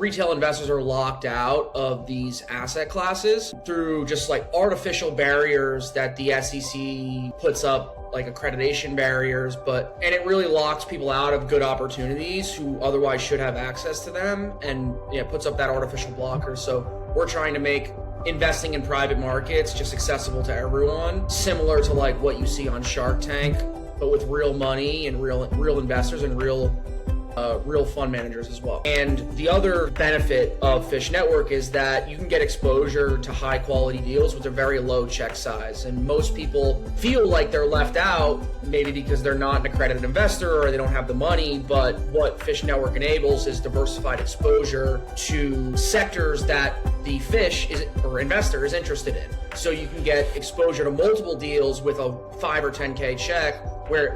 Retail investors are locked out of these asset classes through just like artificial barriers that the SEC puts up, like accreditation barriers, and it really locks people out of good opportunities who otherwise should have access to them, and puts up that artificial blocker. So we're trying to make investing in private markets just accessible to everyone, similar to like what you see on Shark Tank, but with real money and real investors and real fund managers as well. And the other benefit of Fish Network is that you can get exposure to high quality deals with a very low check size. And most people feel like they're left out, maybe because they're not an accredited investor or they don't have the money. But what Fish Network enables is diversified exposure to sectors that the investor is interested in. So you can get exposure to multiple deals with a 5 or 10K check,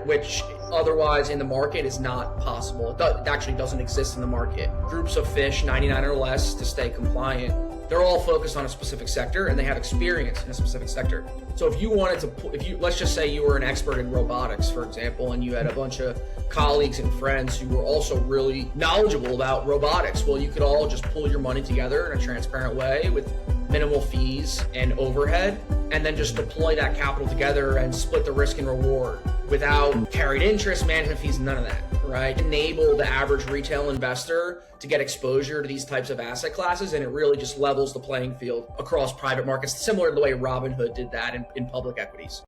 which otherwise in the market is not possible. It actually doesn't exist in the market. Groups of fish, 99 or less, to stay compliant, they're all focused on a specific sector and they have experience in a specific sector. So if you wanted to, let's just say you were an expert in robotics, for example, and you had a bunch of colleagues and friends who were also really knowledgeable about robotics, well, you could all just pull your money together in a transparent way with minimal fees and overhead, and then just deploy that capital together and split the risk and reward without carried interest, management fees, none of that, right? Enable the average retail investor to get exposure to these types of asset classes, and it really just levels the playing field across private markets, similar to the way Robinhood did that in public equities.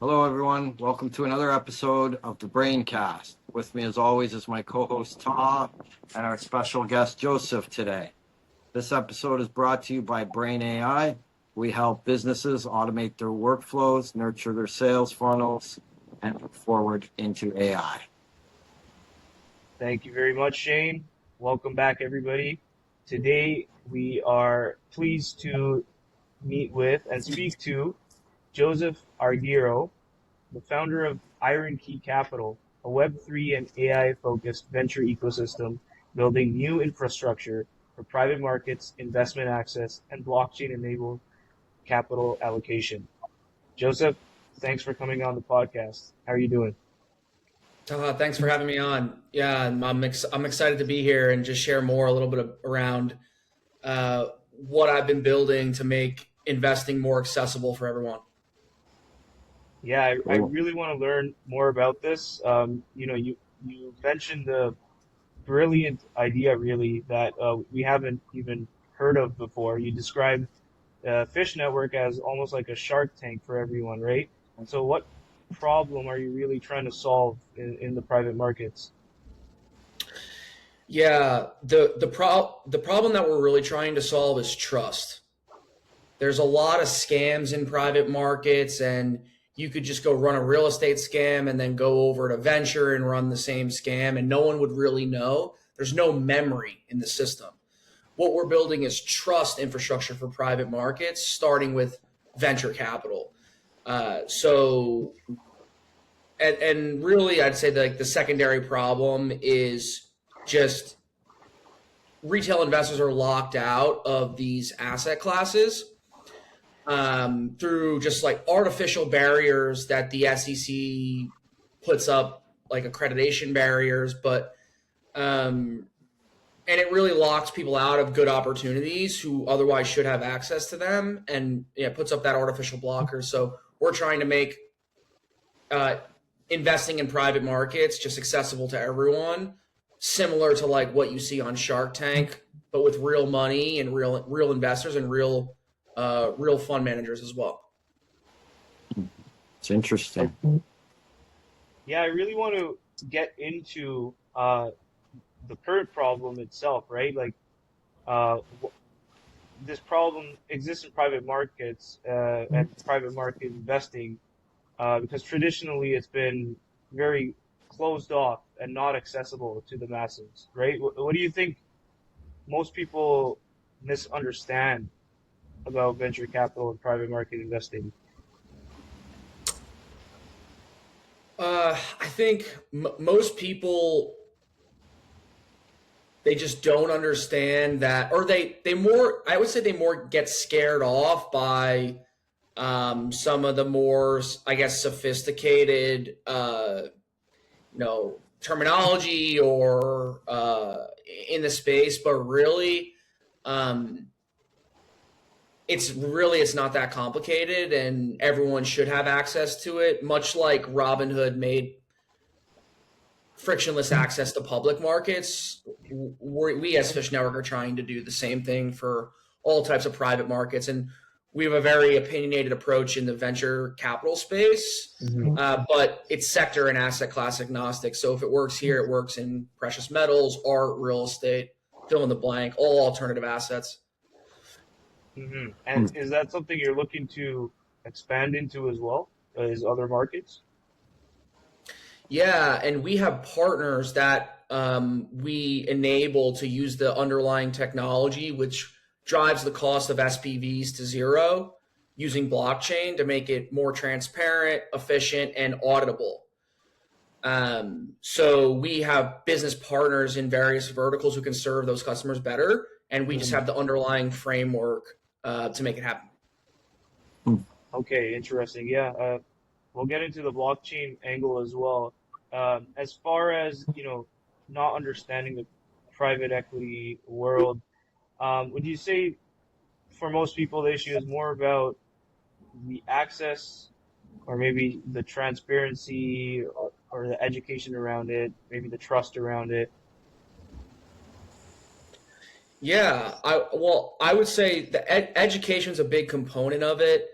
Hello, everyone. Welcome to another episode of the Brayne Cast. With me, as always, is my co-host, Ta, and our special guest, Joseph, today. This episode is brought to you by Brayne AI. We help businesses automate their workflows, nurture their sales funnels, and move forward into AI. Thank you very much, Shane. Welcome back, everybody. Today, we are pleased to meet with and speak to Joseph Argiro, the founder of Iron Key Capital, a Web3 and AI-focused venture ecosystem building new infrastructure for private markets, investment access, and blockchain-enabled capital allocation. Joseph, thanks for coming on the podcast. How are you doing? Thanks for having me on. Yeah, I'm excited to be here and just share more a little bit around what I've been building to make investing more accessible for everyone. Yeah, I really want to learn more about this. You mentioned the brilliant idea, really, that we haven't even heard of before. You described Fish Network as almost like a Shark Tank for everyone, right? And so what problem are you really trying to solve in the private markets? Yeah, the problem that we're really trying to solve is trust. There's a lot of scams in private markets, and you could just go run a real estate scam and then go over to venture and run the same scam, and no one would really know. There's no memory in the system. What we're building is trust infrastructure for private markets, starting with venture capital. And really, I'd say that the secondary problem is just retail investors are locked out of these asset classes through just like artificial barriers that the SEC puts up, like accreditation barriers, and it really locks people out of good opportunities who otherwise should have access to them, and puts up that artificial blocker. So we're trying to make investing in private markets just accessible to everyone, similar to like what you see on Shark Tank, but with real money and real investors and real fund managers as well. It's interesting. Yeah, I really want to get into the current problem itself, right? Like this problem exists in private markets and private market investing because traditionally it's been very closed off and not accessible to the masses, right? What do you think most people misunderstand about venture capital and private market investing? I think most people, they just don't understand that, or I would say they more get scared off by some of the more, I guess, sophisticated, terminology or in the space, but really, it's not that complicated, and everyone should have access to it. Much like Robinhood made frictionless access to public markets, we as Fish Network are trying to do the same thing for all types of private markets. And we have a very opinionated approach in the venture capital space, but it's sector and asset class agnostic. So if it works here, it works in precious metals, art, real estate, fill in the blank, all alternative assets. And is that something you're looking to expand into as well as other markets? Yeah, and we have partners that we enable to use the underlying technology, which drives the cost of SPVs to zero using blockchain to make it more transparent, efficient, and auditable. So we have business partners in various verticals who can serve those customers better, and we just have the underlying framework to make it happen. Okay, interesting. Yeah, we'll get into the blockchain angle as well. As far as, not understanding the private equity world, would you say for most people the issue is more about the access or maybe the transparency or the education around it, maybe the trust around it? Yeah, I would say the education is a big component of it.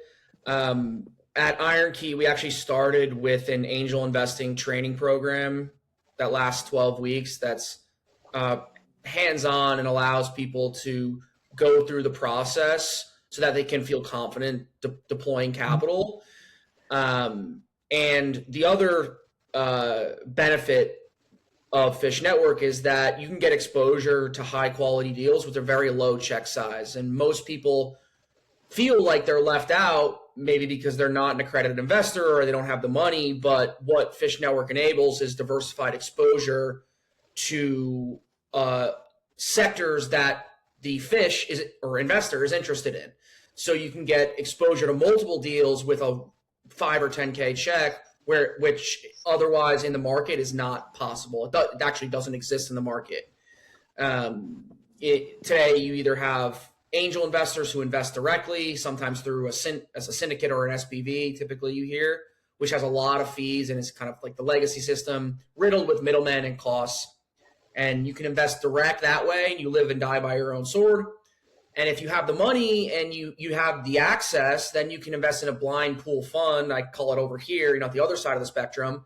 At Iron Key, we actually started with an angel investing training program that lasts 12 weeks. That's hands-on and allows people to go through the process so that they can feel confident deploying capital. And the other benefit of Fish Network is that you can get exposure to high-quality deals with a very low check size. And most people feel like they're left out, maybe because they're not an accredited investor or they don't have the money. But what Fish Network enables is diversified exposure to sectors that the fish investor is interested in. So you can get exposure to multiple deals with a 5 or 10K check, which otherwise in the market is not possible. It actually doesn't exist in the market. Today, you either have angel investors who invest directly, sometimes through as a syndicate or an SPV, typically you hear, which has a lot of fees and is kind of like the legacy system, riddled with middlemen and costs. And you can invest direct that way, and you live and die by your own sword. And if you have the money and you have the access, then you can invest in a blind pool fund. I call it over here, the other side of the spectrum.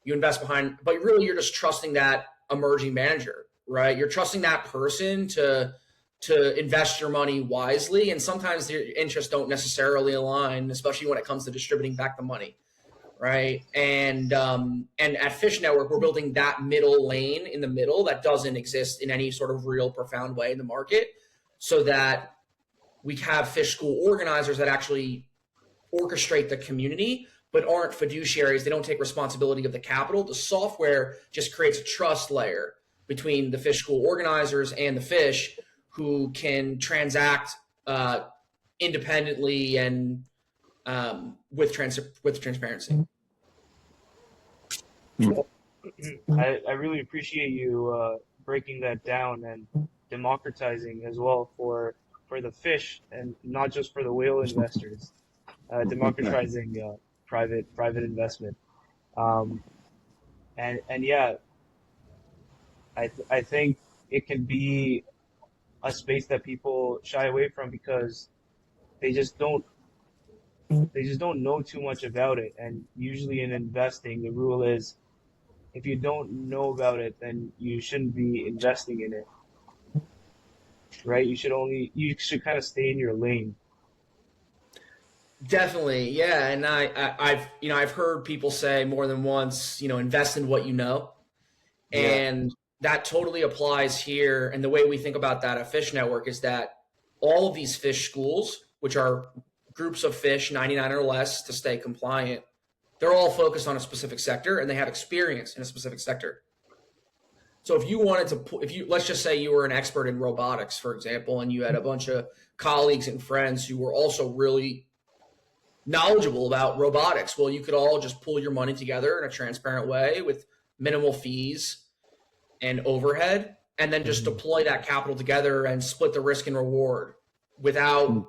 You invest behind, but really you're just trusting that emerging manager, right? You're trusting that person to invest your money wisely. And sometimes their interests don't necessarily align, especially when it comes to distributing back the money, right? And at Fish Network, we're building that middle lane in the middle that doesn't exist in any sort of real profound way in the market, so that we have fish school organizers that actually orchestrate the community, but aren't fiduciaries. They don't take responsibility of the capital. The software just creates a trust layer between the fish school organizers and the fish, who can transact independently and with transparency. I really appreciate you breaking that down and democratizing as well for the fish and not just for the whale investors. Democratizing private investment, and yeah, I think it can be a space that people shy away from because they just don't know too much about it. And usually in investing, the rule is if you don't know about it, then you shouldn't be investing in it, right? You should kind of stay in your lane. Definitely, yeah. And I've heard people say more than once, invest in what you know, and that totally applies here. And the way we think about that at Fish Network is that all of these fish schools, which are groups of fish, 99 or less, to stay compliant, they're all focused on a specific sector and they have experience in a specific sector. So if you wanted to, let's just say you were an expert in robotics, for example, and you had a bunch of colleagues and friends who were also really knowledgeable about robotics, well, you could all just pull your money together in a transparent way with minimal fees and overhead, and then just deploy that capital together and split the risk and reward without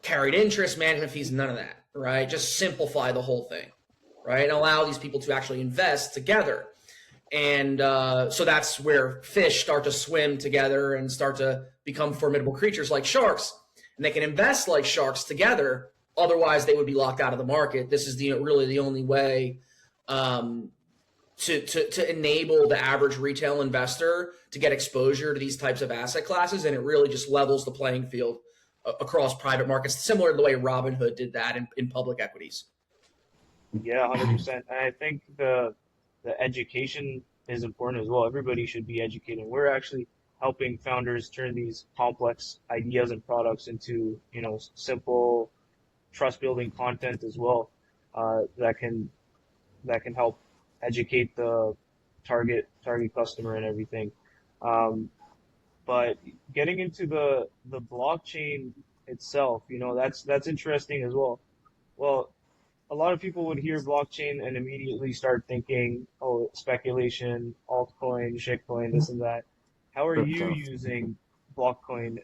carried interest, management fees, none of that, right? Just simplify the whole thing, right? And allow these people to actually invest together. And so that's where fish start to swim together and start to become formidable creatures like sharks. And they can invest like sharks together. Otherwise, they would be locked out of the market. This is really the only way to enable the average retail investor to get exposure to these types of asset classes. And it really just levels the playing field across private markets, similar to the way Robinhood did that in public equities. Yeah, 100%. And I think the education is important as well. Everybody should be educated. We're actually helping founders turn these complex ideas and products into, simple, trust-building content as well, that can help educate the target customer and everything. But getting into the blockchain itself, that's interesting as well. Well, a lot of people would hear blockchain and immediately start thinking, oh, speculation, altcoin, shitcoin, this and that. How are you using blockchain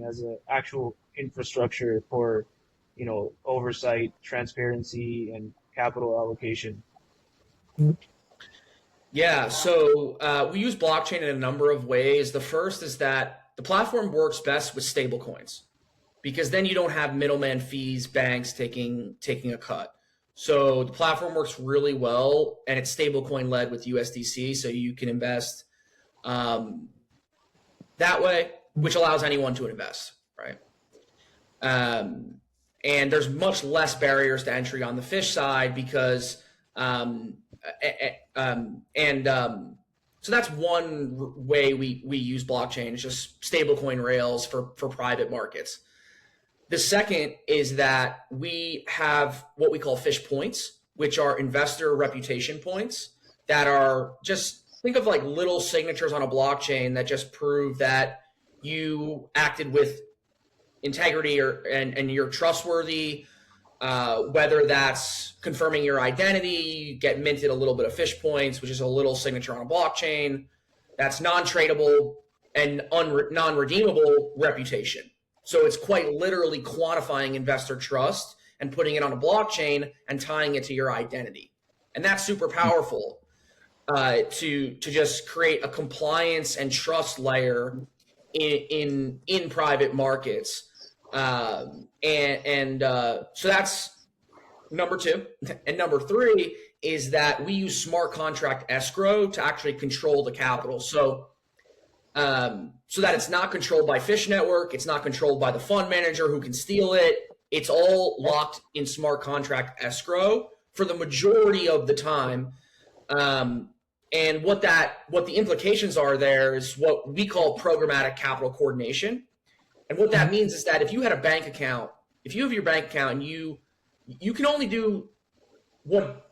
as an actual infrastructure for, oversight, transparency, and capital allocation? Yeah, so we use blockchain in a number of ways. The first is that the platform works best with stablecoins, because then you don't have middleman fees, banks taking a cut. So the platform works really well, and it's stablecoin led with USDC, so you can invest that way, which allows anyone to invest, right? And there's much less barriers to entry on the fish side because so that's one way we use blockchain. It's just stablecoin rails for private markets. The second is that we have what we call fish points, which are investor reputation points that are just, think of like little signatures on a blockchain that just prove that you acted with integrity and you're trustworthy. Whether that's confirming your identity, you get minted a little bit of fish points, which is a little signature on a blockchain. That's non-tradable and non-redeemable reputation. So it's quite literally quantifying investor trust and putting it on a blockchain and tying it to your identity. And that's super powerful to just create a compliance and trust layer in private markets. So that's number two. And number three is that we use smart contract escrow to actually control the capital. So that it's not controlled by Fish Network, it's not controlled by the fund manager who can steal it. It's all locked in smart contract escrow for the majority of the time. And what the implications are there is what we call programmatic capital coordination. And what that means is that if you had a bank account, if you have your bank account and you can only do what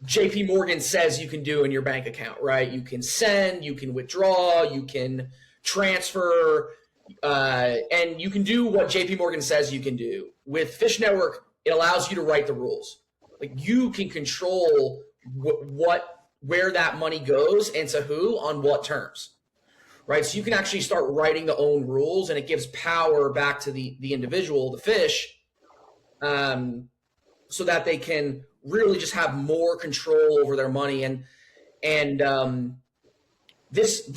JP Morgan says you can do in your bank account, right? You can send, you can withdraw, you can transfer, and you can do what JP Morgan says you can do. With Fish Network, it allows you to write the rules. Like, you can control where that money goes and to who on what terms, right? So you can actually start writing the own rules, and it gives power back to the individual, the fish, so that they can really just have more control over their money. This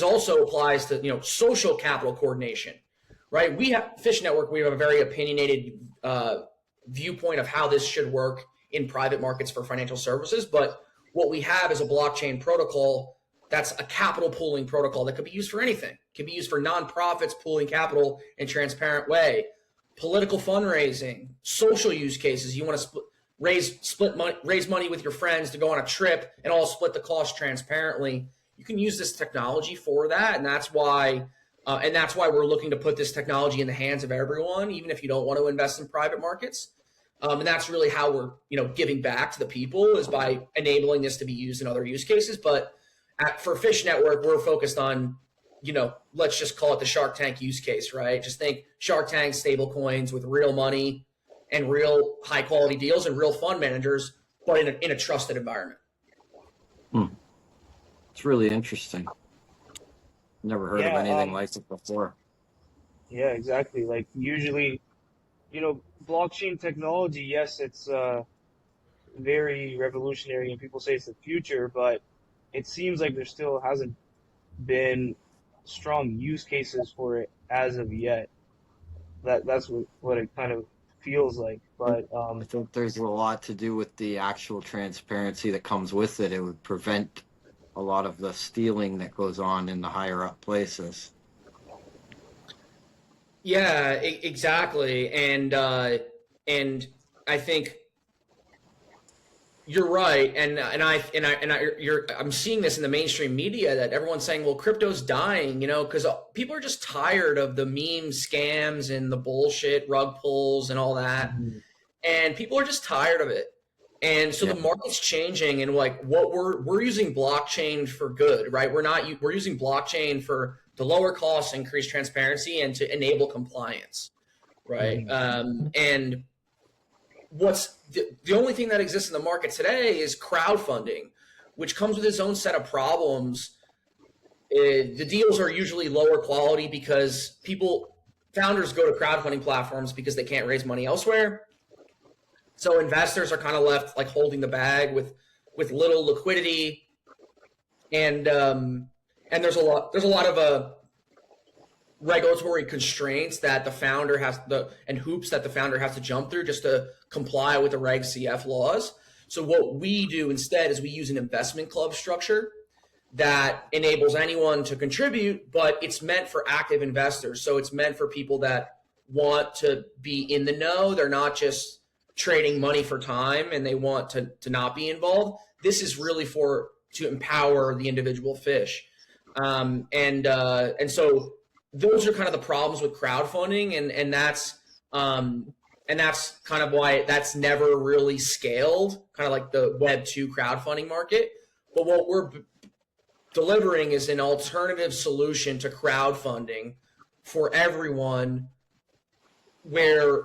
also applies to social capital coordination, right? We have Fish Network. We have a very opinionated viewpoint of how this should work in private markets for financial services. But what we have is a blockchain protocol that's a capital pooling protocol that could be used for anything. It can be used for nonprofits pooling capital in a transparent way, political fundraising, social use cases. You want to raise money with your friends to go on a trip and all split the cost transparently. You can use this technology for that, and that's why we're looking to put this technology in the hands of everyone, even if you don't want to invest in private markets. And that's really how we're giving back to the people, is by enabling this to be used in other use cases. But for Fish Network, we're focused on let's just call it the Shark Tank use case, right? Just think Shark Tank stable coins with real money and real high quality deals and real fund managers but in a trusted environment. It's really interesting. Never heard of anything like it before. Yeah, exactly. Like usually, blockchain technology, yes, it's very revolutionary and people say it's the future, but it seems like there still hasn't been strong use cases for it as of yet. That's what it kind of feels like. But I think there's a lot to do with the actual transparency that comes with it. It would prevent a lot of the stealing that goes on in the higher up places. Yeah, exactly. And I think you're right. I'm seeing this in the mainstream media that everyone's saying, well, crypto's dying, because people are just tired of the meme scams and the bullshit rug pulls and all that. And people are just tired of it. And so the market's changing, and like what we're using blockchain for good, right? We're using blockchain to lower costs, increase transparency, and to enable compliance, right? And what's the only thing that exists in the market today is crowdfunding, which comes with its own set of problems. The deals are usually lower quality because founders go to crowdfunding platforms because they can't raise money elsewhere. So investors are kind of left like holding the bag with little liquidity, and there's a lot of regulatory constraints that the founder and hoops that the founder has to jump through just to comply with the Reg CF laws. So what we do instead is we use an investment club structure that enables anyone to contribute, but it's meant for active investors. So it's meant for people that want to be in the know. They're not just trading money for time and they want to not be involved. This is really to empower the individual fish. And so those are kind of the problems with crowdfunding, and that's kind of why that's never really scaled, kind of like the Web 2 crowdfunding market. But what we're delivering is an alternative solution to crowdfunding for everyone, where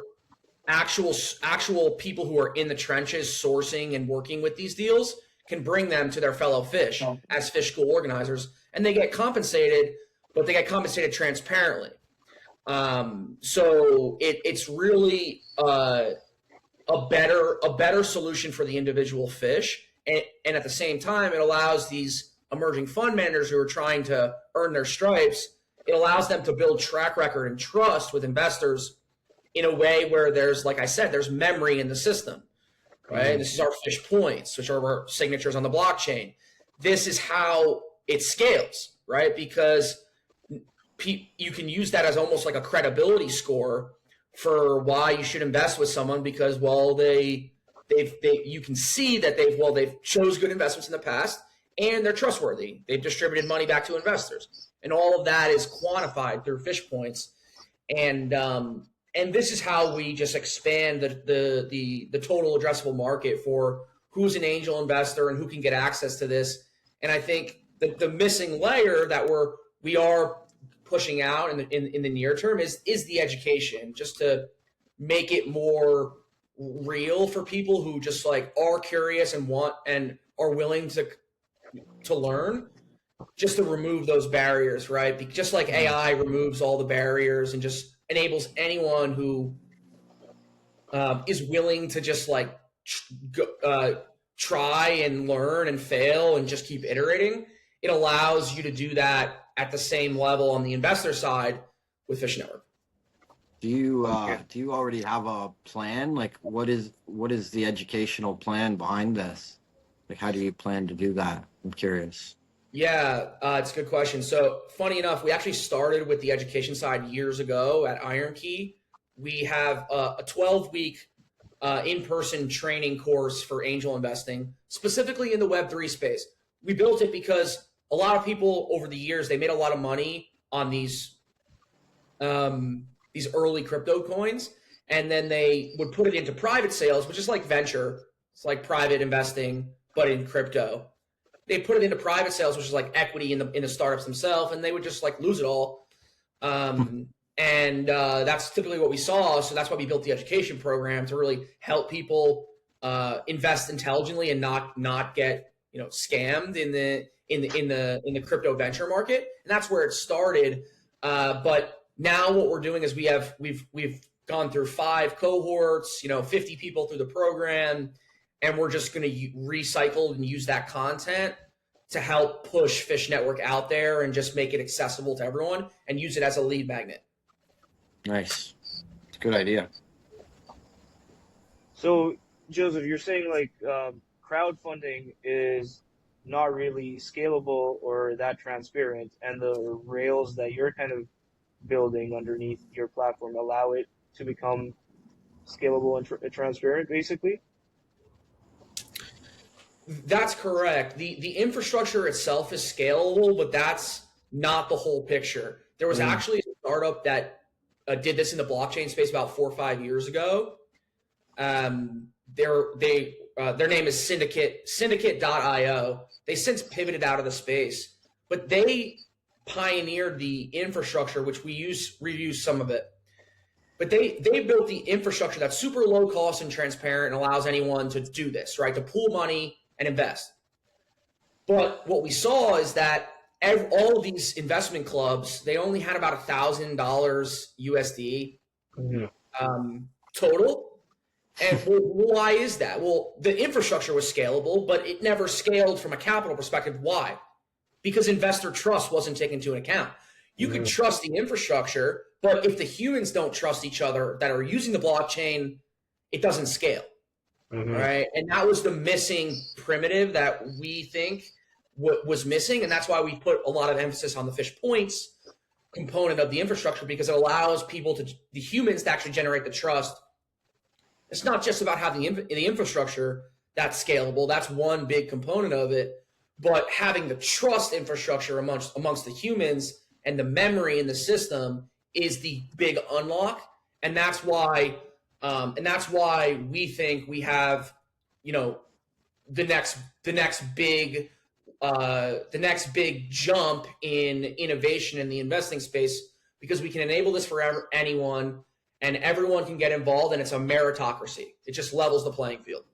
actual people who are in the trenches sourcing and working with these deals can bring them to their fellow fish as fish school organizers, and they get compensated, but they get compensated transparently. So it's really a better solution for the individual fish, and at the same time, it allows these emerging fund managers who are trying to earn their stripes. It allows them to build track record and trust with investors in a way where there's, like I said, there's memory in the system, right? This is our fish points, which are our signatures on the blockchain. This is how it scales, right? Because you can use that as almost like a credibility score for why you should invest with someone, because, well, you can see that they've chose good investments in the past and they're trustworthy. They've distributed money back to investors, and all of that is quantified through fish points. And this is how we just expand the total addressable market for who's an angel investor and who can get access to this. And I think the missing layer that we are pushing out in the near term is the education, just to make it more real for people who just like are curious and want and are willing to learn, just to remove those barriers, right? Just like AI removes all the barriers and just enables anyone who is willing to just like try and learn and fail and just keep iterating. It allows you to do that at the same level on the investor side with Fish Network. Do you already have a plan? Like, what is the educational plan behind this? Like, how do you plan to do that? I'm curious. Yeah, it's a good question. So funny enough, we actually started with the education side years ago at Iron Key. We have a 12-week in-person training course for angel investing, specifically in the Web3 space. We built it because a lot of people over the years, they made a lot of money on these early crypto coins, and then they would put it into private sales, which is like venture. It's like private investing, but in crypto. They put it into private sales, which is like equity in the startups themselves, and they would just like lose it all. And that's typically what we saw. So that's why we built the education program, to really help people invest intelligently and not get scammed in the crypto venture market, and that's where it started. But now what we're doing is we've gone through 5 cohorts, 50 people through the program, and we're just going to recycle and use that content to help push Fish Network out there and just make it accessible to everyone and use it as a lead magnet. Nice. It's a good idea. So, Joseph, you're saying crowdfunding is not really scalable or that transparent, and the rails that you're kind of building underneath your platform allow it to become scalable and transparent, basically? That's correct. The infrastructure itself is scalable, but that's not the whole picture. There was actually a startup that did this in the blockchain space about 4 or 5 years ago. Their name is syndicate.io. They since pivoted out of the space, but they pioneered the infrastructure, which we reuse some of it. But they built the infrastructure that's super low cost and transparent and allows anyone to do this, right? To pool money and invest. But what we saw is that all of these investment clubs, they only had about $1,000 USD total. And why is that? Well, the infrastructure was scalable, but it never scaled from a capital perspective. Why? Because investor trust wasn't taken into account. You could trust the infrastructure, but if the humans don't trust each other that are using the blockchain, it doesn't scale. Right? And that was the missing primitive that we think was missing. And that's why we put a lot of emphasis on the Fish Points component of the infrastructure, because it allows the humans to actually generate the trust. It's not just about having the infrastructure that's scalable. That's one big component of it. But having the trust infrastructure amongst the humans and the memory in the system is the big unlock. And that's why we think we have, the next big jump in innovation in the investing space, because we can enable this for anyone. And everyone can get involved, and it's a meritocracy. It just levels the playing field.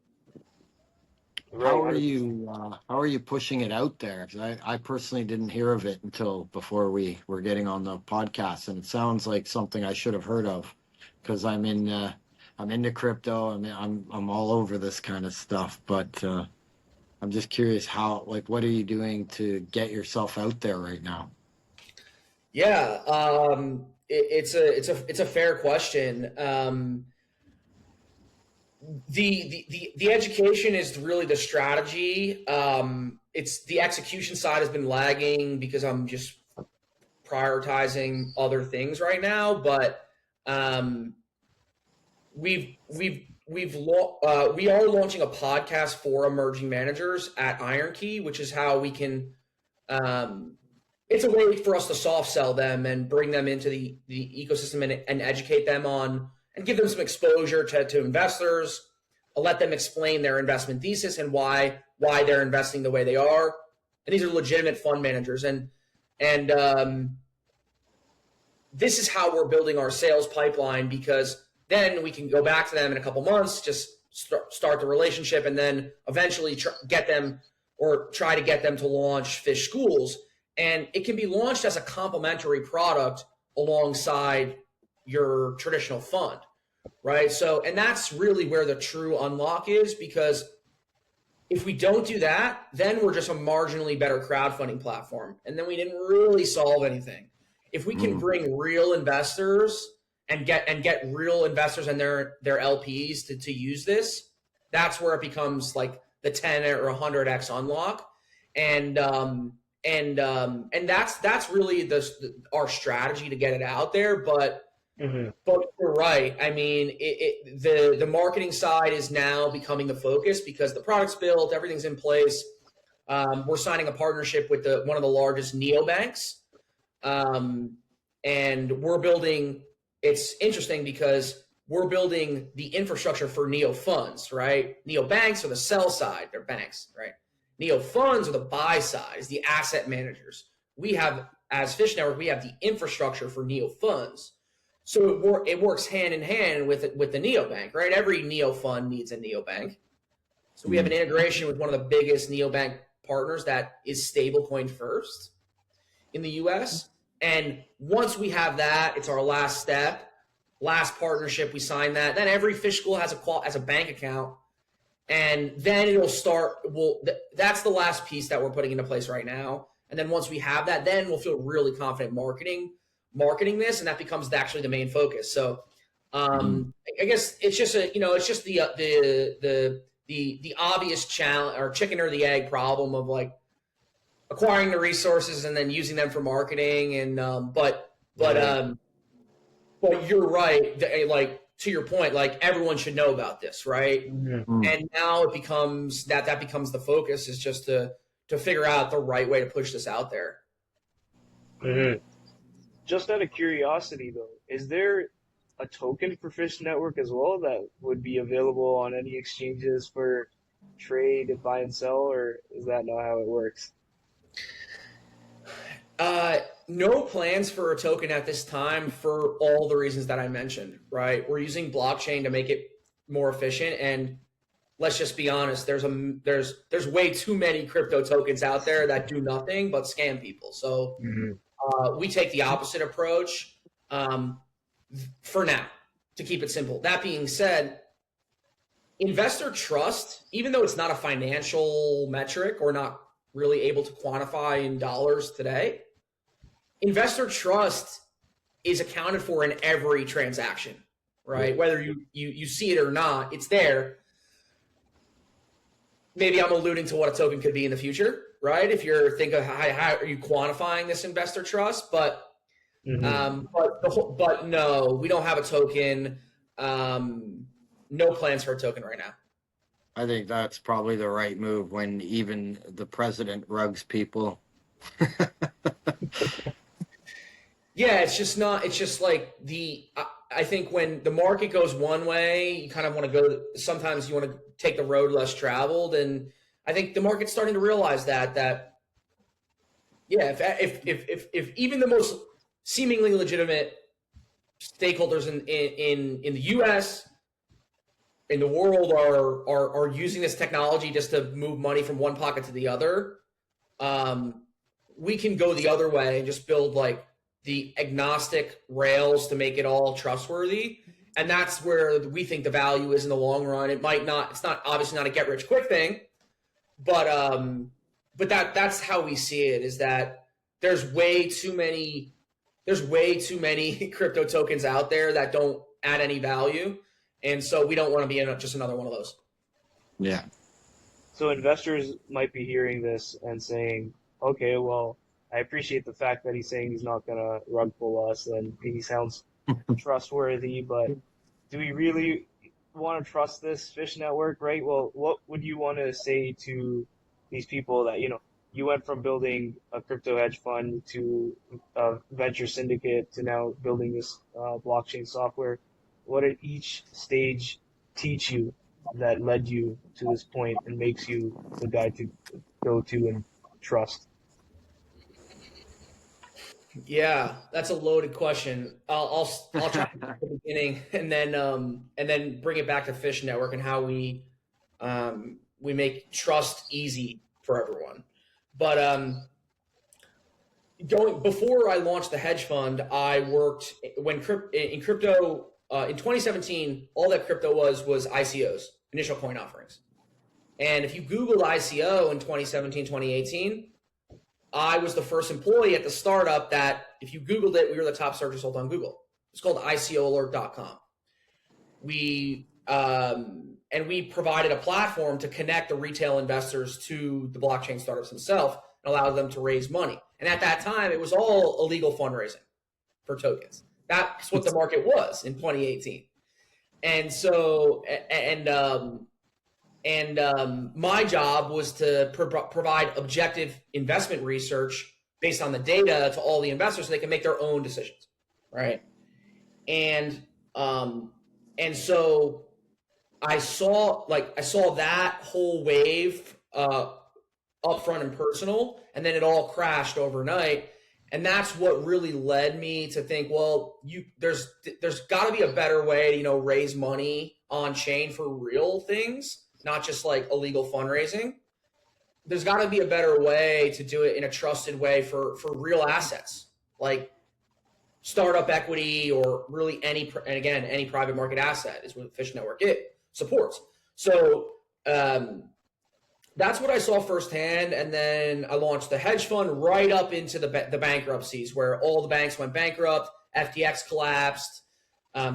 How are you pushing it out there? 'Cause I personally didn't hear of it until before we were getting on the podcast, and it sounds like something I should have heard of, because I'm into crypto. I'm all over this kind of stuff, but I'm just curious what are you doing to get yourself out there right now? Yeah. It's a fair question. The education is really the strategy. It's the execution side has been lagging because I'm just prioritizing other things right now. But we are launching a podcast for emerging managers at Iron Key, which is how we can. It's a way for us to soft sell them and bring them into the ecosystem and educate them on and give them some exposure to investors. I'll let them explain their investment thesis and why they're investing the way they are. And these are legitimate fund managers. And this is how we're building our sales pipeline, because then we can go back to them in a couple months, just start the relationship, and then eventually try to get them to launch Fish Schools. And it can be launched as a complementary product alongside your traditional fund, right? So, and that's really where the true unlock is, because if we don't do that, then we're just a marginally better crowdfunding platform. And then we didn't really solve anything. If we can bring real investors and get real investors and their LPs to use this, that's where it becomes like the 10 or 100x unlock. And that's really our strategy to get it out there. But you're right. I mean, the marketing side is now becoming the focus because the product's built, everything's in place. We're signing a partnership with one of the largest neobanks, and we're building. It's interesting because we're building the infrastructure for neo funds, right? Neo banks are the sell side; they're banks, right? Neo funds are the buy side, is the asset managers. We have, as Fish Network, we have the infrastructure for neo funds. So it works hand in hand with the neobank, right? Every neo fund needs a neobank. So we have an integration with one of the biggest neobank partners that is stablecoin first in the US. And once we have that, it's our last step, last partnership. We sign that. Then every fish school has a bank account, and then it'll start. That's the last piece that we're putting into place right now. And then once we have that, then we'll feel really confident marketing this, and that becomes actually the main focus. So I guess it's just the obvious challenge, or chicken or the egg problem of like acquiring the resources and then using them for marketing. And but you're right. Like, to your point, like, everyone should know about this, right? Mm-hmm. And now it becomes that becomes the focus, is just to figure out the right way to push this out there. Mm-hmm. Just out of curiosity, though, is there a token for Fish Network as well that would be available on any exchanges for trade, buy and sell, or is that not how it works? No plans for a token at this time, for all the reasons that I mentioned, right? We're using blockchain to make it more efficient, and let's just be honest, there's way too many crypto tokens out there that do nothing but scam people. So we take the opposite approach for now, to keep it simple. That being said, investor trust, even though it's not a financial metric or not really able to quantify in dollars today, investor trust is accounted for in every transaction, right? Whether you see it or not, it's there. Maybe I'm alluding to what a token could be in the future, right? If you're thinking of how are you quantifying this investor trust, but but no, we don't have a token. No plans for a token right now. I think that's probably the right move when even the president rugs people. Yeah, it's just like I think when the market goes one way, you kind of want to go, sometimes you want to take the road less traveled. And I think the market's starting to realize that yeah, if even the most seemingly legitimate stakeholders in the US, in the world, are using this technology just to move money from one pocket to the other, we can go the other way and just build like the agnostic rails to make it all trustworthy. And that's where we think the value is in the long run. It's not obviously not a get rich quick thing, but that's how we see it, is that there's way too many crypto tokens out there that don't add any value. And so we don't want to be in just another one of those. Yeah. So investors might be hearing this and saying, okay, well, I appreciate the fact that he's saying he's not going to rug pull us, and he sounds trustworthy, but do we really want to trust this Fish Network, right? Well, what would you want to say to these people that, you went from building a crypto hedge fund to a venture syndicate to now building this blockchain software? What did each stage teach you that led you to this point and makes you the guy to go to and trust? Yeah, that's a loaded question. I'll try at the beginning and then bring it back to Fish Network and how we make trust easy for everyone. But before I launched the hedge fund, I worked in crypto. In 2017, all that crypto was ICOs, initial coin offerings. And if you Googled ICO in 2017, 2018, I was the first employee at the startup that, if you Googled it, we were the top search result on Google. It's called ICOalert.com. We provided a platform to connect the retail investors to the blockchain startups themselves and allow them to raise money. And at that time, it was all illegal fundraising for tokens. That's what the market was in 2018. And so, my job was to provide objective investment research based on the data to all the investors so they can make their own decisions, right? And so I saw that whole wave upfront and personal, and then it all crashed overnight. And that's what really led me to think, well, there's got to be a better way to raise money on chain for real things not just like illegal fundraising. There's got to be a better way to do it in a trusted way for real assets, like startup equity or really any private market asset is what Fish Network it supports. So that's what I saw firsthand. And then I launched the hedge fund right up into the bankruptcies where all the banks went bankrupt, FTX collapsed,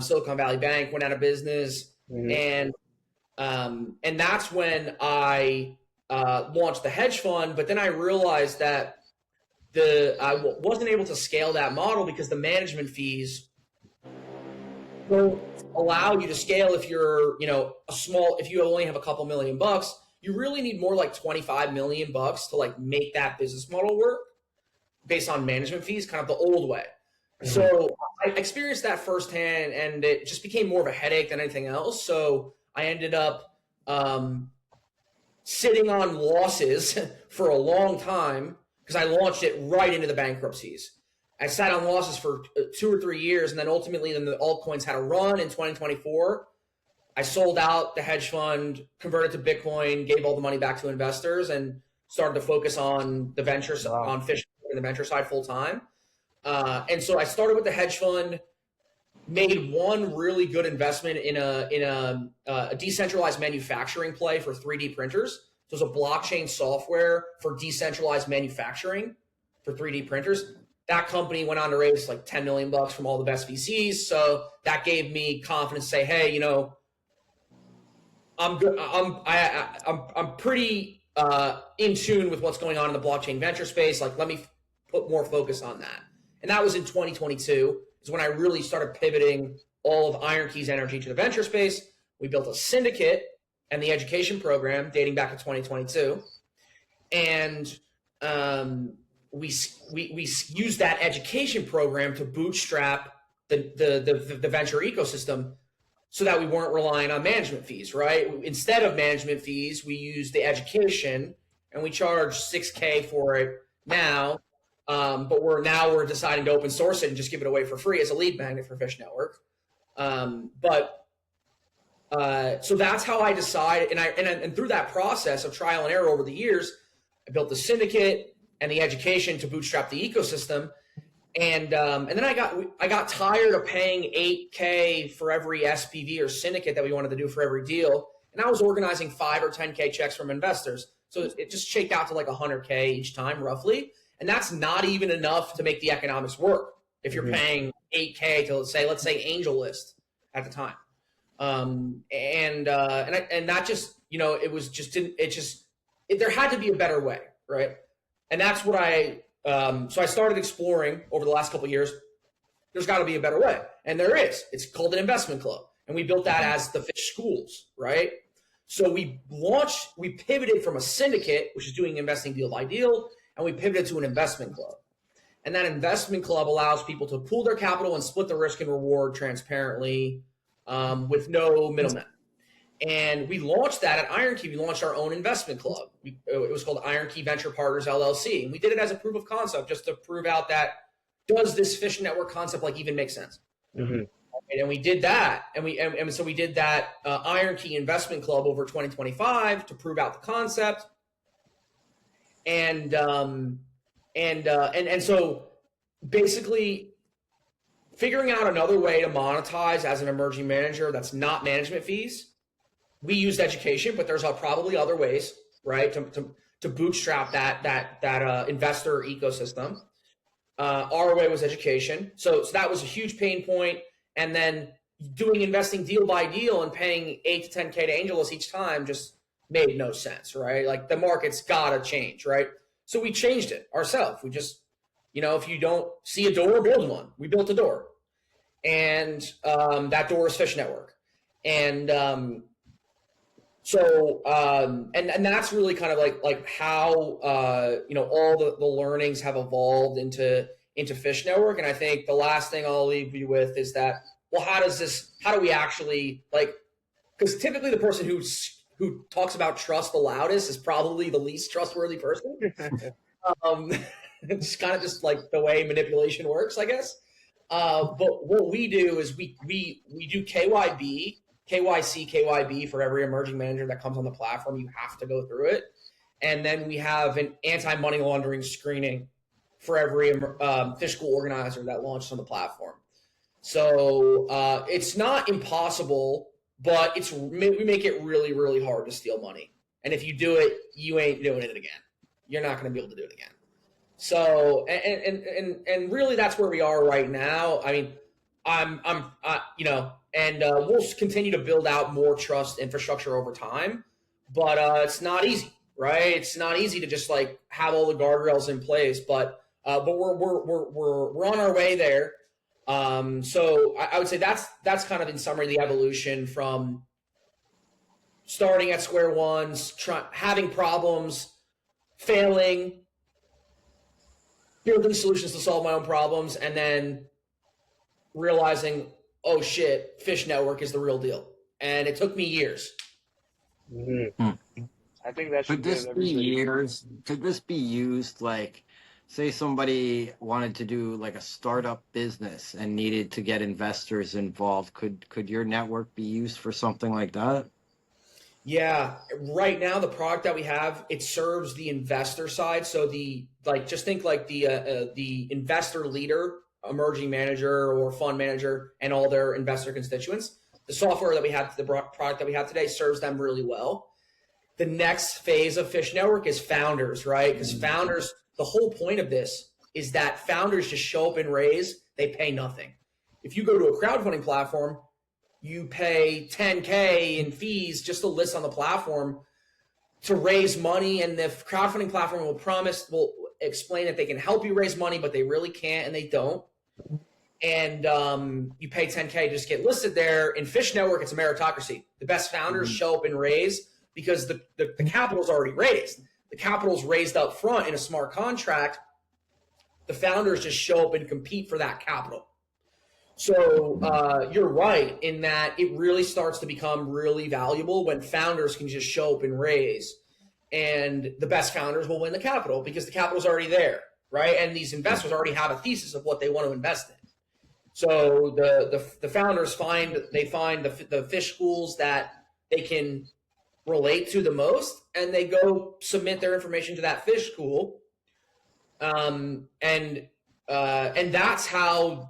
Silicon Valley Bank went out of business. And that's when I launched the hedge fund. But then I realized that I wasn't able to scale that model because the management fees don't allow you to scale if you're, if you only have a couple $1,000,000. You really need more like $25 million to like make that business model work based on management fees, kind of the old way. So I experienced that firsthand, and it just became more of a headache than anything else. So I ended up sitting on losses for a long time because I launched it right into the bankruptcies. I sat on losses for 2 or 3 years, and then ultimately the altcoins had a run in 2024. I sold out the hedge fund, converted to Bitcoin, gave all the money back to investors, and started to focus on the venture on Fish and the venture side full time. And so I started with the hedge fund, made one really good investment in a decentralized manufacturing play for 3D printers. So it's a blockchain software for decentralized manufacturing for 3D printers. That company went on to raise like $10 million from all the best VCs. So that gave me confidence to say, hey, I'm good. I'm pretty in tune with what's going on in the blockchain venture space. Like, let me put more focus on that. And that was in 2022 is when I really started pivoting all of IronKey's energy to the venture space. We built a syndicate and the education program dating back to 2022. And we used that education program to bootstrap the venture ecosystem so that we weren't relying on management fees, right? Instead of management fees, we used the education, and we charge $6K for it now. But we're deciding to open source it and just give it away for free as a lead magnet for Fish Network. So that's how I decided, and through that process of trial and error over the years, I built the syndicate and the education to bootstrap the ecosystem. And then I got tired of paying $8K for every SPV or syndicate that we wanted to do for every deal. And I was organizing 5 or 10K checks from investors. So it just shaked out to like 100K each time roughly. And that's not even enough to make the economics work if you're paying 8K to let's say AngelList at the time. And that just, there had to be a better way, right? And that's what so I started exploring over the last couple of years. There's got to be a better way, and there is. It's called an investment club, and we built that as the Fish Schools, right? So we pivoted from a syndicate, which is doing investing deal by deal, and we pivoted to an investment club. And that investment club allows people to pool their capital and split the risk and reward transparently with no middlemen. And we launched that at IronKey. We launched our own investment club. It was called IronKey Venture Partners LLC. And we did it as a proof of concept just to prove out that does this Fish Network concept like even make sense? And we did that. And so we did that IronKey Investment Club over 2025 to prove out the concept. And so basically figuring out another way to monetize as an emerging manager that's not management fees. We used education, but there's probably other ways, right, to bootstrap that investor ecosystem. Our way was education, so that was a huge pain point. And then doing investing deal by deal and paying 8 to 10K to AngelList each time just made no sense, right? Like the market's gotta change, right? So we changed it ourselves. We just, if you don't see a door, build one. We built a door, and that door is Fish Network, and and that's really kind of like how all the learnings have evolved into Fish Network. And I think the last thing I'll leave you with is that, well, how do we actually, because typically the person who talks about trust the loudest is probably the least trustworthy person. It's kind of just like the way manipulation works, I guess. But what we do is we do KYB KYC, KYB for every emerging manager that comes on the platform. You have to go through it. And then we have an anti-money laundering screening for every fish school organizer that launches on the platform. So it's not impossible, but we make it really, really hard to steal money. And if you do it, you ain't doing it again. You're not going to be able to do it again. So and really that's where we are right now. I mean, we'll continue to build out more trust infrastructure over time, but it's not easy, right? It's not easy to just like have all the guardrails in place, but we're on our way there. So I would say that's kind of in summary the evolution from starting at square one, having problems, failing, building solutions to solve my own problems, and then realizing, oh shit, Fish Network is the real deal. And it took me years. Mm-hmm. I think that should Could this be used like, say somebody wanted to do like a startup business and needed to get investors involved? Could your network be used for something like that? Yeah, right now the product that we have, it serves the investor side. So just think like the investor leader, emerging manager or fund manager, and all their investor constituents. The software that we have, the product that we have today, serves them really well. The next phase of Fish Network is founders, right? Because founders, the whole point of this is that founders just show up and raise, they pay nothing. If you go to a crowdfunding platform, you pay $10K in fees just to list on the platform to raise money, and the crowdfunding platform will explain that they can help you raise money, but they really can't, and they don't. And you pay $10K to just get listed there. In Fish Network, it's a meritocracy. The best founders show up and raise because the capital's already raised. The capital's raised up front in a smart contract. The founders just show up and compete for that capital. So you're right in that it really starts to become really valuable when founders can just show up and raise, and the best founders will win the capital because the capital's already there, right? And these investors already have a thesis of what they want to invest in. So the founders find the fish schools that they can relate to the most, and they go submit their information to that fish school, and that's how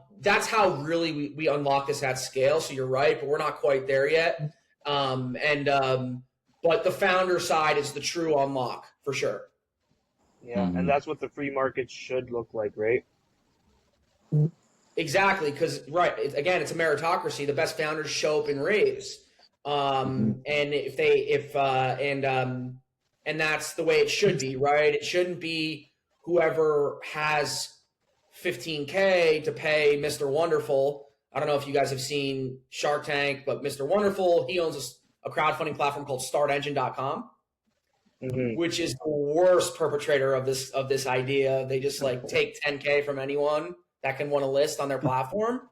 really we unlock this at scale. So you're right, but we're not quite there yet. But the founder side is the true unlock for sure. Yeah, and that's what the free market should look like, right? Exactly, because again, it's a meritocracy. The best founders show up and raise, and and that's the way it should be, right? It shouldn't be whoever has $15K to pay Mr. Wonderful. I don't know if you guys have seen Shark Tank, but Mr. Wonderful, he owns a crowdfunding platform called startengine.com, which is the worst perpetrator of this idea. They just like take $10K from anyone that can want to list on their platform,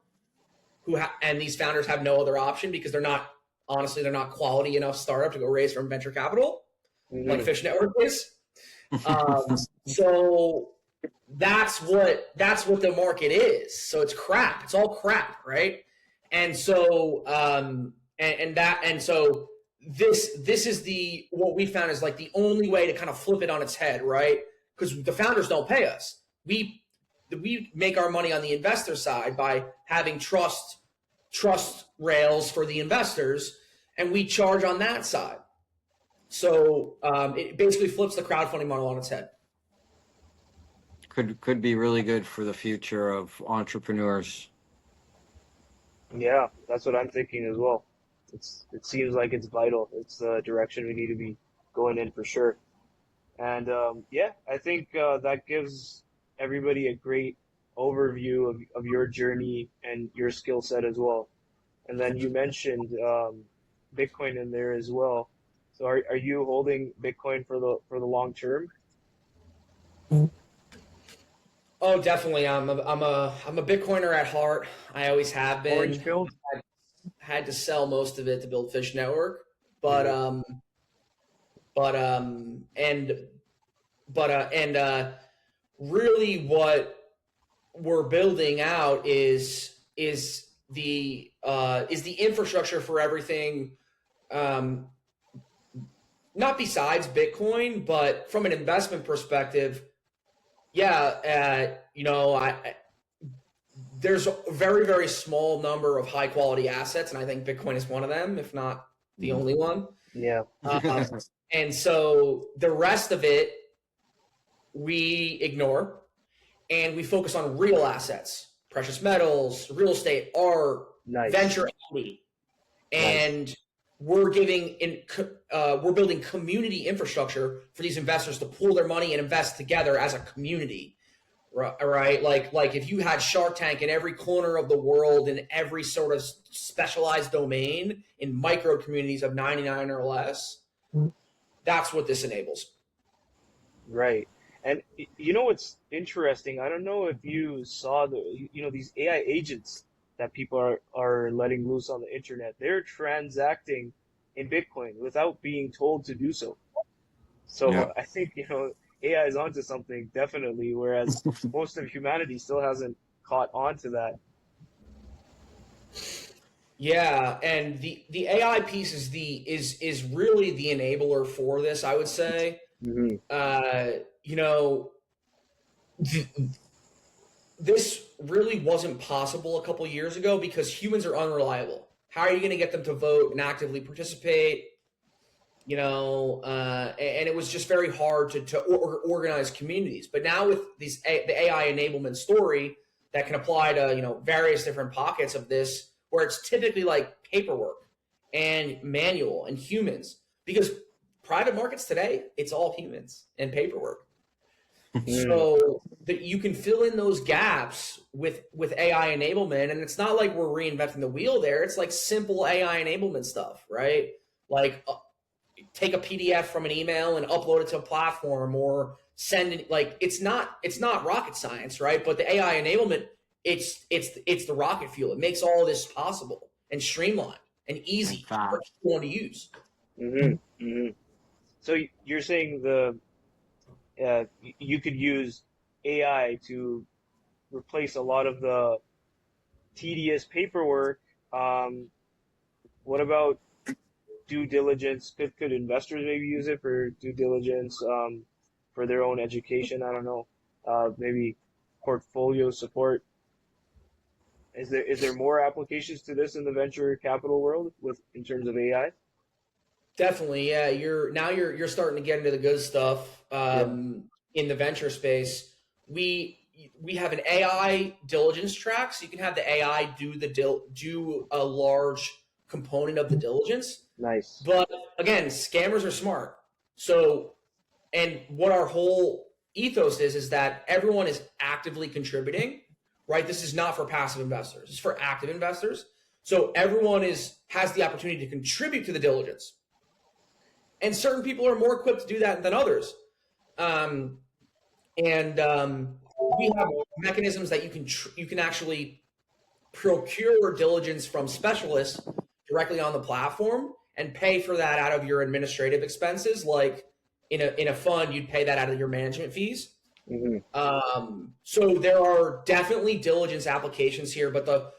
and these founders have no other option because they're not quality enough startup to go raise from venture capital like Fish Network is. So that's what the market is. So it's crap. It's all crap, right? And so so this is what we found is like the only way to kind of flip it on its head, right? Because the founders don't pay us. We make our money on the investor side by having trust rails for the investors, and we charge on that side. So it basically flips the crowdfunding model on its head. Could be really good for the future of entrepreneurs. Yeah, that's what I'm thinking as well. It seems like it's vital. It's the direction we need to be going in for sure. And I think that gives everybody a great overview of your journey and your skill set as well. And then you mentioned Bitcoin in there as well. So are you holding Bitcoin for the long term? Oh, definitely. I'm a Bitcoiner at heart. I always have been. Orange pilled? Had to sell most of it to build Fish Network, but really what we're building out is infrastructure for everything. Not besides Bitcoin, but from an investment perspective, yeah, there's a very, very small number of high quality assets, and I think Bitcoin is one of them, if not the only one. Yeah. And so the rest of it we ignore, and we focus on real assets, precious metals, real estate, art, venture equity, and we're building community infrastructure for these investors to pool their money and invest together as a community, right? Like if you had Shark Tank in every corner of the world in every sort of specialized domain in micro communities of 99 or less, that's what this enables. Right. And you know what's interesting? I don't know if you saw these AI agents that people are letting loose on the internet. They're transacting in Bitcoin without being told to do so. So yeah. I think, AI is onto something definitely, whereas most of humanity still hasn't caught on to that. Yeah, and the AI piece is really the enabler for this, I would say. Mm-hmm. This really wasn't possible a couple years ago because humans are unreliable. How are you going to get them to vote and actively participate? And it was just very hard to organize communities. But now with the AI enablement story that can apply to various different pockets of this, where it's typically like paperwork and manual and humans, because private markets today, it's all humans and paperwork. So that you can fill in those gaps with AI enablement, and it's not like we're reinventing the wheel there. It's like simple AI enablement stuff, right? Like take a PDF from an email and upload it to a platform, or send it. Like it's not rocket science, right? But the AI enablement, it's the rocket fuel. It makes all this possible and streamlined and easy for everyone to use. Mm-hmm. Mm-hmm. So you're saying you could use AI to replace a lot of the tedious paperwork. What about due diligence? Could investors maybe use it for due diligence, for their own education? I don't know. Maybe portfolio support. Is there more applications to this in the venture capital world in terms of AI? Definitely, yeah. You're starting to get into the good stuff in the venture space. We have an AI diligence track, so you can have the AI do a large component of the diligence. Nice. But again, scammers are smart. So, and what our whole ethos is that everyone is actively contributing, right? This is not for passive investors. It's for active investors. So everyone has the opportunity to contribute to the diligence. And certain people are more equipped to do that than others. We have mechanisms that you can actually procure diligence from specialists directly on the platform and pay for that out of your administrative expenses. Like in a fund, you'd pay that out of your management fees. Mm-hmm. So there are definitely diligence applications here, but the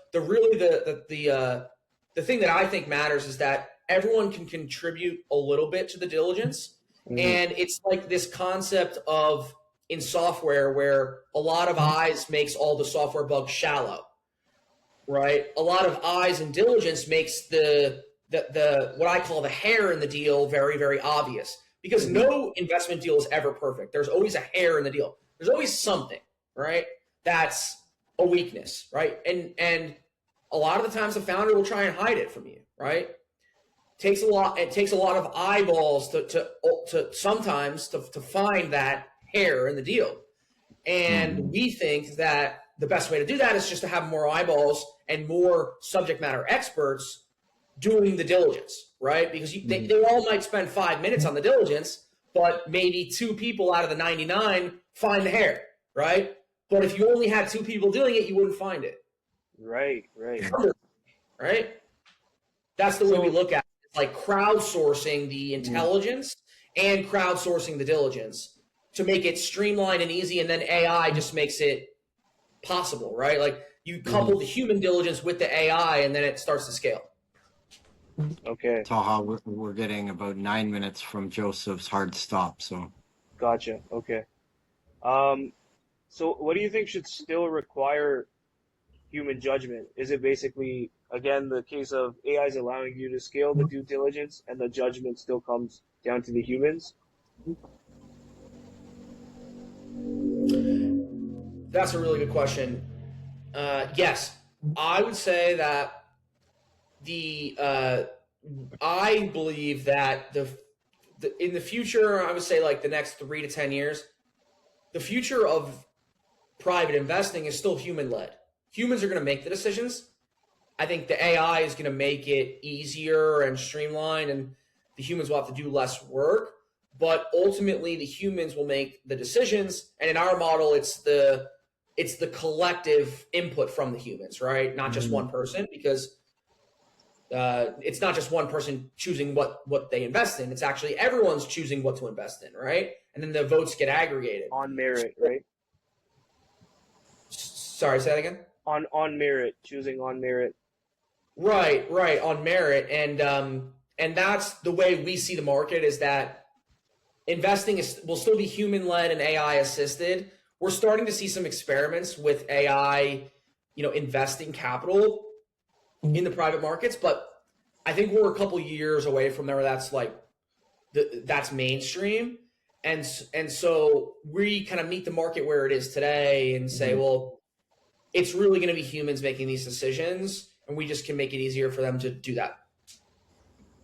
thing that I think matters is that everyone can contribute a little bit to the diligence. Mm-hmm. And it's like this concept of in software where a lot of eyes makes all the software bugs shallow, right? A lot of eyes in diligence makes the what I call the hair in the deal very, very obvious, because no investment deal is ever perfect. There's always a hair in the deal. There's always something, right? That's a weakness, right? And a lot of the times the founder will try and hide it from you, right? It takes a lot of eyeballs to sometimes to find that hair in the deal. And we think that the best way to do that is just to have more eyeballs and more subject matter experts doing the diligence, right? Because they all might spend 5 minutes on the diligence, but maybe 2 people out of the 99 find the hair, right? But if you only had 2 people doing it, you wouldn't find it. Right. Right? That's the way we look at it. It's like crowdsourcing the intelligence and crowdsourcing the diligence to make it streamlined and easy, and then AI just makes it possible, right? Like you couple the human diligence with the AI, and then it starts to scale. Okay, Taha, we're getting about 9 minutes from Joseph's hard stop. So gotcha. Okay. So what do you think should still require human judgment? Is it basically, again, the case of AI is allowing you to scale the due diligence and the judgment still comes down to the humans? That's a really good question. Yes, I would say that I believe that in the future, I would say like the next 3 to 10 years, the future of private investing is still human led. Humans are going to make the decisions. I think the AI is going to make it easier and streamlined, and the humans will have to do less work. But ultimately, the humans will make the decisions. And in our model, it's the collective input from the humans, right? Not just one person, because it's not just one person choosing what they invest in. It's actually everyone's choosing what to invest in, right? And then the votes get aggregated. On merit, right? Sorry, say that again? On merit, choosing on merit. Right, on merit. And that's the way we see the market, is that investing will still be human-led and AI-assisted. We're starting to see some experiments with AI, investing capital in the private markets, but I think we're a couple years away from there. That's that's mainstream, and so we kind of meet the market where it is today and say, well, it's really going to be humans making these decisions, and we just can make it easier for them to do that.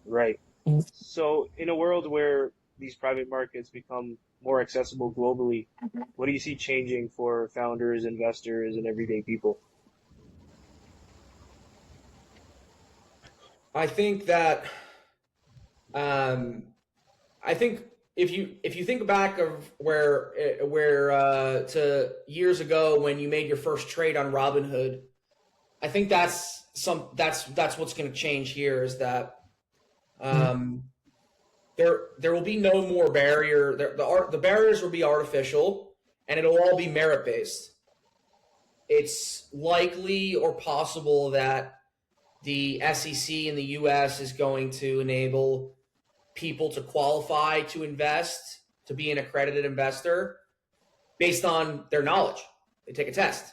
Right. So in a world where these private markets become more accessible globally, what do you see changing for founders, investors, and everyday people? I think that if you think back of where to years ago when you made your first trade on Robinhood, I think that's what's going to change here, is that there will be no more barrier. The barriers will be artificial, and it'll all be merit based. It's likely or possible that the SEC in the US is going to enable people to qualify to invest, to be an accredited investor, based on their knowledge. They take a test,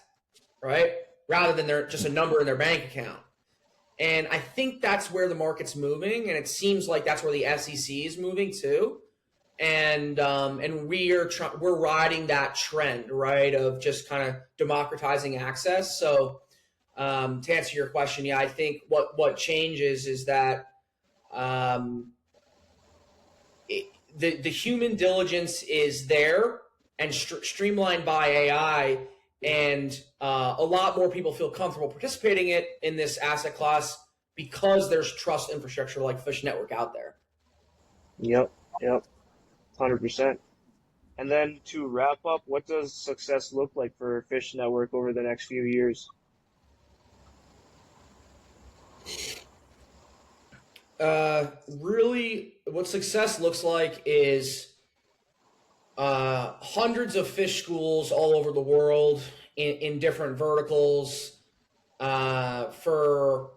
right? Rather than just a number in their bank account. And I think that's where the market's moving, and it seems like that's where the SEC is moving too. And we're riding that trend, right, of just kind of democratizing access. So to answer your question, yeah, I think what changes is that the human diligence is there and streamlined by AI, and a lot more people feel comfortable participating in this asset class because there's trust infrastructure like Fish Network out there. Yep, 100%. And then to wrap up, what does success look like for Fish Network over the next few years? Really, what success looks like is hundreds of fish schools all over the world in different verticals for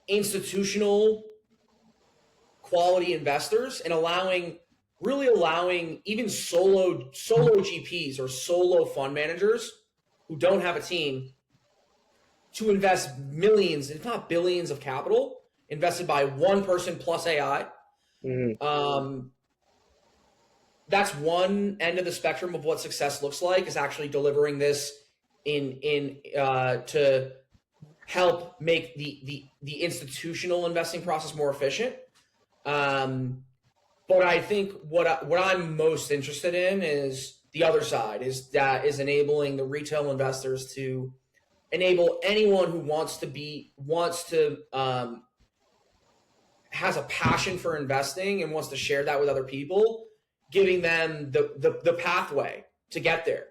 institutional quality investors, and allowing even solo GPs or solo fund managers who don't have a team to invest millions, if not billions, of capital invested by one person plus AI. That's one end of the spectrum of what success looks like, is actually delivering this to help make the institutional investing process more efficient. But I think what I'm most interested in is the other side, is enabling the retail investors to enable anyone who has a passion for investing and wants to share that with other people, giving them the pathway to get there.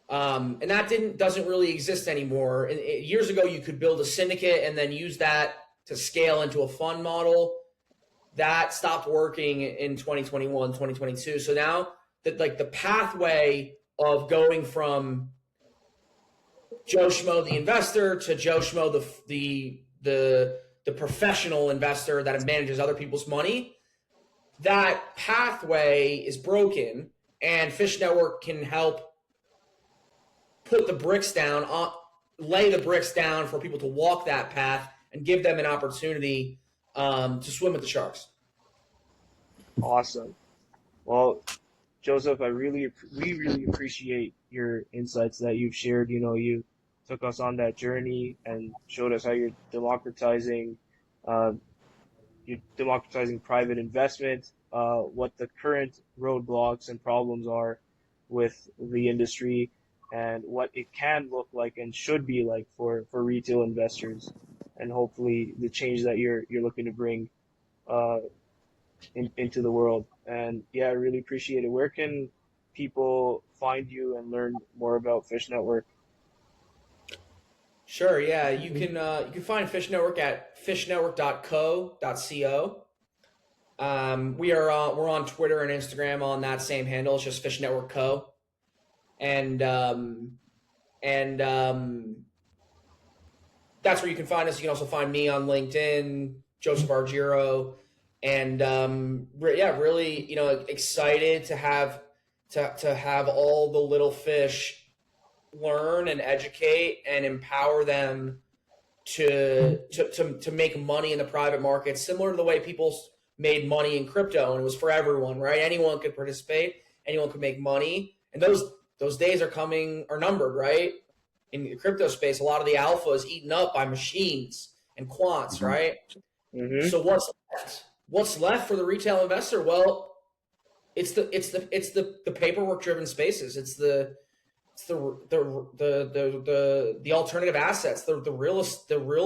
And that doesn't really exist anymore. Years ago, you could build a syndicate and then use that to scale into a fund model. That stopped working in 2021, 2022. So now the pathway of going from Joe Schmo the investor to Joe Schmo the professional investor that manages other people's money. That pathway is broken, and Fish Network can help put the bricks down, lay the bricks down for people to walk that path and give them an opportunity to swim with the sharks. Awesome. Well, Joseph, we really appreciate your insights that you've shared. You took us on that journey and showed us how you're democratizing private investment, what the current roadblocks and problems are with the industry, and what it can look like and should be like for retail investors, and hopefully the change that you're looking to bring into the world. And yeah, I really appreciate it. Where can people find you and learn more about Fish Network? Sure, yeah. You can find Fish Network at fishnetwork.co.co. We're on Twitter and Instagram on that same handle. It's just Fish Network Co. And that's where you can find us. You can also find me on LinkedIn, Joseph Argiro, and really excited to have all the little fish learn and educate and empower them to make money in the private market, similar to the way people made money in crypto, and it was for everyone, right? Anyone could participate, anyone could make money, and those days are numbered, right? In the crypto space, a lot of the alpha is eaten up by machines and quants, Mm-hmm. right? Mm-hmm. So what's left? What's left for the retail investor? Well, it's the paperwork driven spaces. It's the alternative assets, the real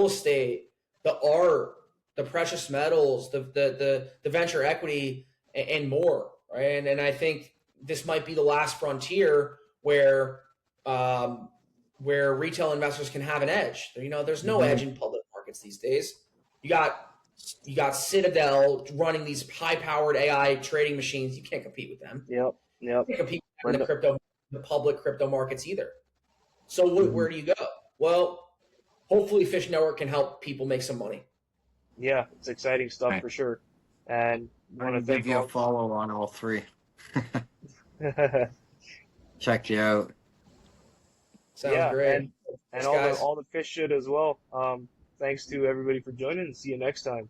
estate, the art, the precious metals, the venture equity, and more, right? And I think this might be the last frontier where retail investors can have an edge. There's no edge in public markets these days. You got Citadel running these high-powered AI trading machines. You can't compete with them. Yep. You can't compete with the public crypto markets either. So where do you go? Well, hopefully Fish Network can help people make some money. Yeah, it's exciting stuff Right. for sure. And I I'm want gonna to give you a follow on all three. thank Check you out. Sounds great. and Thanks, all guys. the fish should as well. Thanks to everybody for joining, and see you next time.